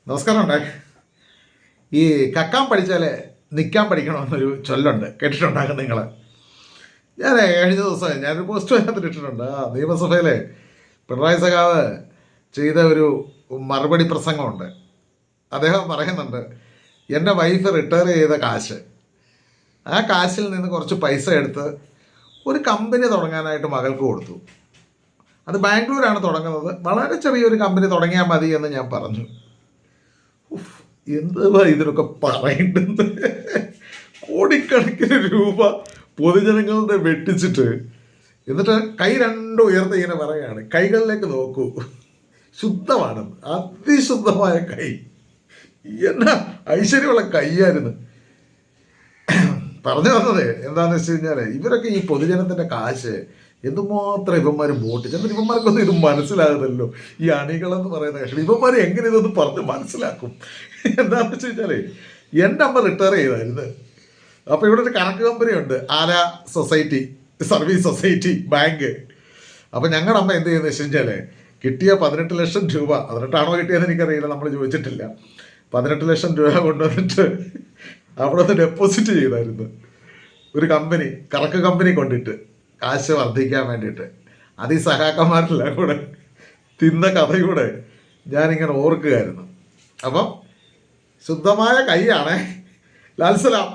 നമസ്കാരം ഉണ്ടേ. ഈ കക്കാൻ പഠിച്ചാലേ നിൽക്കാൻ പഠിക്കണമെന്നൊരു ചൊല്ലുണ്ട്, കേട്ടിട്ടുണ്ടാകും നിങ്ങൾ. ഞാൻ കഴിഞ്ഞ ദിവസം ഞാനൊരു പോസ്റ്റ് അതിനകത്ത് ഇട്ടിട്ടുണ്ട്. നിയമസഭയിലെ പിണറായി സഖാവ് ചെയ്ത ഒരു മറുപടി പ്രസംഗമുണ്ട്. അദ്ദേഹം പറയുന്നുണ്ട്, എൻ്റെ വൈഫ് റിട്ടയർ ചെയ്ത കാശ്, ആ കാശിൽ നിന്ന് കുറച്ച് പൈസ എടുത്ത് ഒരു കമ്പനി തുടങ്ങാനായിട്ട് മകൾക്ക് കൊടുത്തു. അത് ബാംഗ്ലൂരാണ് തുടങ്ങുന്നത്, വളരെ ചെറിയൊരു കമ്പനി തുടങ്ങിയാൽ മതി എന്ന് ഞാൻ പറഞ്ഞു. എന്തുവാ ഇതിനൊക്കെ പറയേണ്ടത്? കോടിക്കണക്കിന് രൂപ പൊതുജനങ്ങളുടെ വെട്ടിച്ചിട്ട് എന്നിട്ട് കൈ രണ്ടും ഉയർത്തി ഇങ്ങനെ പറയുകയാണ്, കൈകളിലേക്ക് നോക്കൂ, ശുദ്ധമാണ്, അതിശുദ്ധമായ കൈ. എന്നാ ഐശ്വര്യമുള്ള കൈയായിരുന്നു. പറഞ്ഞു വന്നത് എന്താണെന്ന് വെച്ച് കഴിഞ്ഞാൽ, ഇവരൊക്കെ ഈ പൊതുജനത്തിൻ്റെ കാശ് എന്തുമാത്രം ഇവന്മാർ മോട്ടിച്ച്, എന്നിട്ട് ഇവന്മാർക്കൊന്നും ഇത് മനസ്സിലാകുന്നല്ലോ. ഈ അണികളെന്ന് പറയുന്ന കക്ഷി ഇവന്മാർ എങ്ങനെ ഇതൊന്ന് പറഞ്ഞ് മനസ്സിലാക്കും? എന്താണെന്ന് വെച്ച് കഴിഞ്ഞാൽ, എൻ്റെ അമ്മ റിട്ടയർ ചെയ്തായിരുന്നു. അപ്പോൾ ഇവിടെ ഒരു കണക്ക് കമ്പനിയുണ്ട്, ആല സൊസൈറ്റി സർവീസ് സൊസൈറ്റി ബാങ്ക്. അപ്പോൾ ഞങ്ങളുടെ അമ്മ എന്ത് ചെയ്യുന്നത് വെച്ച് കഴിഞ്ഞാൽ, കിട്ടിയ 18 ലക്ഷം രൂപ, 18ആണോ കിട്ടിയതെന്ന് എനിക്കറിയില്ല, നമ്മൾ ചോദിച്ചിട്ടില്ല, 18 ലക്ഷം രൂപ കൊണ്ടുവന്നിട്ട് അവിടെ നിന്ന് ഡെപ്പോസിറ്റ് ചെയ്തായിരുന്നു ഒരു കമ്പനി, കറക്ക് കമ്പനി കൊണ്ടിട്ട്, കാശ് വർദ്ധിക്കാൻ വേണ്ടിയിട്ട്. അത് ഈ സഹാക്കന്മാരെല്ലാം കൂടെ തിന്ന കഥയൂടെ ഞാനിങ്ങനെ ഓർക്കുകയായിരുന്നു. അപ്പം ശുദ്ധമായ കൈയാണേ. ലാൽ സലാം.